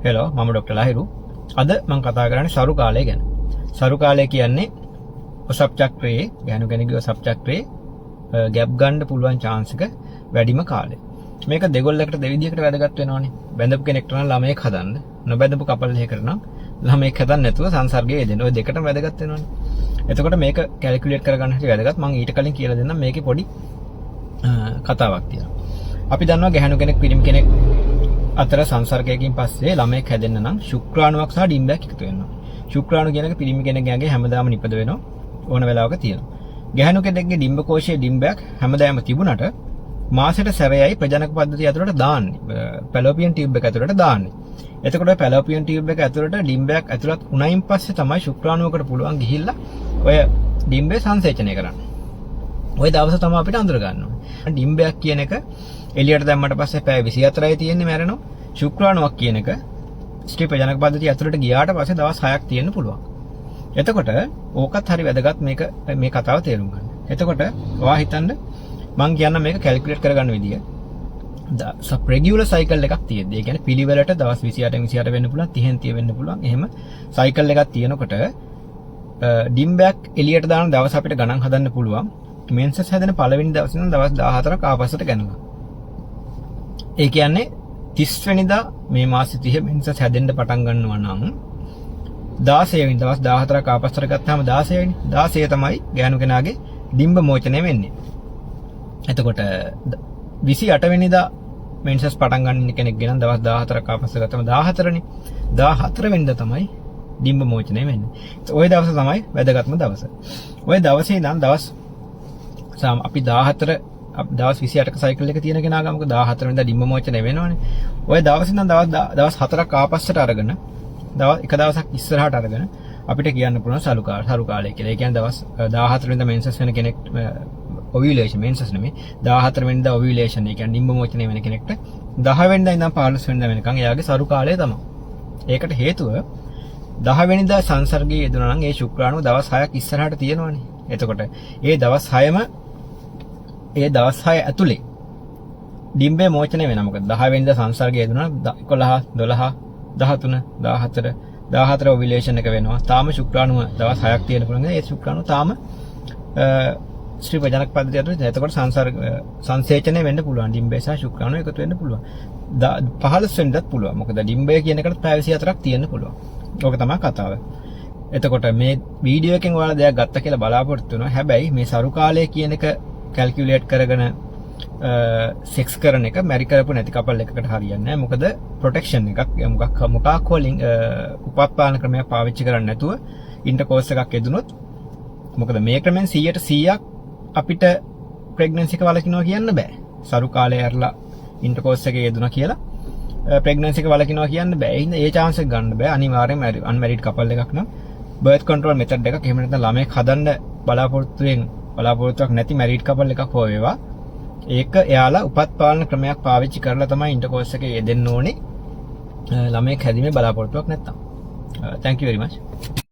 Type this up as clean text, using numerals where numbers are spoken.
Hello මම doctor Lahiru. අද මම කතා කරන්නේ සරු කාලය ගැන. සරු කාලය කියන්නේ ඔසප් චක්‍රයේ ගැහණු කෙනෙකුගේ ඔසප් චක්‍රයේ ගැප් ගන්න පුළුවන් chance එක වැඩිම කාලය. මේක දෙගොල්ලකට දෙවිදියකට වැදගත් වෙනවනේ. බැඳපු කෙනෙක්ට නම් ළමයෙක් හදන්න, නොබැඳපු කපල් එකකට නම් ළමයෙක් හදන්න නැතුව සංසර්ගයේ යෙදෙන්න. ඔය දෙකටම වැදගත් වෙනවනේ. එතකොට මේක කැල්කියුලේට් කරගන්න හැටි වැදගත්. මම ඊට කලින් කියලා දෙන්නම් මේකේ පොඩි කතාවක් තියෙනවා. අපි දන්නවා ගැහණු කෙනෙක් පිරිමි කෙනෙක් අතර සංසර්ගයකින් පස්සේ ළමයෙක් හැදෙන්න නම් ශුක්‍රාණුවක් සහ ඩිම්බයක් එකතු වෙනවා. ශුක්‍රාණු කියන එක පිරිමි කෙනෙක්ගේ හැමදාම නිපද වෙනවා. ඕන වෙලාවක තියෙනවා. ගැහණු කෙනෙක්ගේ ඩිම්බ කෝෂයේ ඩිම්බයක් හැමදාම තිබුණට මාසෙට සැරයයි ප්‍රජනක පද්ධතිය ඇතුළට දාන්නේ. පැලෝපියන් ටියුබ් එක ඇතුළට දාන්නේ. එතකොට පැලෝපියන් ටියුබ් එක ඇතුළට ඩිම්බයක් ඇතුළත් උණයින් පස්සේ තමයි ශුක්‍රාණුවකට පුළුවන් ගිහිල්ලා ඔය ඩිම්බේ සංසේචනය කරන්න. ওই දවස තමයි අපිට අඳුර ගන්න ඕනේ. ඩිම්බයක් කියන එක එළියට දැම්මට පස්සේ පැය 24යි තියෙන්නේ මැරෙනවා. ශුක්‍රාණුවක් කියන එක ස්ත්‍රී ප්‍රජනක පද්ධතිය ඇතුළට ගියාට පස්සේ දවස් 6ක් තියෙන්න පුළුවන්. එතකොට ඕකත් හරි වැදගත් මේ කතාව තේරුම් ගන්න. එතකොට ඔයා හිතන්න මම කියන්න මේක කැල්කියුලේට් කරගන්න විදිය. රෙගියුලර් සයිකල් එකක් තියෙද්දි. ඒ කියන්නේ පිළිවෙලට දවස් 28න් 28 වෙන්න පුළුවන් 30න් 30 වෙන්න පුළුවන්. එහෙම සයිකල් එකක් තියෙනකොට ඩිම්බයක් එළියට දාන දවස් අපිට ගණන් හදන්න පුළුවන්. මෙන්සස් හැදෙන පළවෙනි දවසේ ඉඳන් දවස් 14ක් ආපස්සට ගණනවා. ඒ කියන්නේ 30 වෙනිදා මේ මාසෙ 30 මෙන්සස් හැදෙන්න පටන් ගන්නවා නම් 16 වෙනි දවස් 14ක් ආපස්සට ගත්තාම 16 වෙනි 16 තමයි ගෑනු කෙනාගේ ඩිම්බ මෝචනය වෙන්නේ. එතකොට 28 වෙනිදා මෙන්සස් පටන් ගන්න කෙනෙක් ගෙනන් දවස් 14ක් ආපස්සට ගත්තම 14 නේ. 14 වෙනිදා තමයි ඩිම්බ මෝචනය වෙන්නේ. ওই දවස තමයි වැදගත්ම දවස. ওই දවසේ ඉඳන් දවස් අපි 14 දවස් 28ක සයිකල් එක තියෙන කෙනා ගමක 14 වෙනිදා ඩිම්බ මෝචනය වෙනවනේ. ওই දවසේ ඉඳන් දවස් 4ක් ආපස්සට අරගෙන එක දවසක් ඉස්සරහට අරගෙන අපිට කියන්න පුළුවන් සරු කාලය කියලා. ඒ කියන්නේ දවස් 14 වෙනිදා මෙන්සස් වෙන කෙනෙක් ඔවියුලේෂන් මෙන්සස් නෙමෙයි 14 වෙනිදා ඔවියුලේෂන් ඒ කියන්නේ ඩිම්බ මෝචනය වෙන කෙනෙක්ට 10 වෙනිදා ඉඳන් 15 වෙනිදා වෙනකන් එයාගේ සරු කාලය තමයි. ඒකට හේතුව 10 වෙනිදා සංසර්ගයේ යෙදුණා නම් ඒ ශුක්‍රාණුව දවස් 6ක් ඉස්සරහට තියෙනවනේ. එතකොට ඒ දවස් 6ම ඒ දවස් 6 ඇතුලේ ඩිම්බේ මෝචනය වෙනවා. මොකද 10 වෙනිදා සංසර්ගයේ යෙදුණා 11 12 13 14 14 ඔවියුලේෂන් එක වෙනවා. තාම ශුක්‍රාණුව දවස් 6ක් තියෙන පුළුවන්. ඒ ශුක්‍රාණුව තාම ස්ත්‍රී ප්‍රජනක පද්ධතිය ඇතුළේ. එතකොට සංසේචනය වෙන්න පුළුවන්. ඩිම්බේ සහ ශුක්‍රාණුව එකතු වෙන්න පුළුවන්. 15 වෙනිදාත් පුළුවන්. මොකද ඩිම්බේ කියන එකට පැය 24ක් තියෙන්න පුළුවන්. ඕක තමයි කතාව. එතකොට මේ වීඩියෝ එකෙන් ඔයාලා දෙයක් ගත්ත කියලා බලාපොරොත්තු වෙනවා. හැබැයි මේ සරු කාලය කියන එක කැල්කියුලේට් කරගෙන සෙක්ස් කරන එක මැරි කරපු නැති කපල් එකකට හරියන්නේ නැහැ. මොකද ප්‍රොටෙක්ෂන් එකක් මොකක් හොලින් උපත්පාදන ක්‍රමයක් පාවිච්චි කරන්නේ නැතුව ඉන්ටර්කෝස් එකක් යෙදුනොත් මොකද මේ ක්‍රමෙන් 100% අපිට ප්‍රෙග්නන්සි එක වළකිනවා කියන්න බෑ. සරු කාලේ ඇරලා ඉන්ටර්කෝස් එකේ යෙදුනා කියලා ප්‍රෙග්නන්සි එක වළකිනවා කියන්න බෑ. ඒ හින්දා ඒ chance එක ගන්න බෑ. අනිවාර්යයෙන්ම අන්මැරිඩ් කපල් එකක් නම් බර්ත් කන්ට්‍රෝල් මෙතඩ් එකක් එහෙම නැත්නම් ළමයෙක් හදන්න බලාපොරොත්තුවක් නැති මැරිඩ් කපල් එකක් හෝ වේවා. ඒක එයාලා උපත්පාදන ක්‍රමයක් පාවිච්චි කරලා තමයි ඉන්ටර්කෝස් එකේ යෙදෙන්න ඕනේ. ළමයෙක් හැදීමේ බලාපොරොත්තුවක් නැත්තම්. Thank you very much.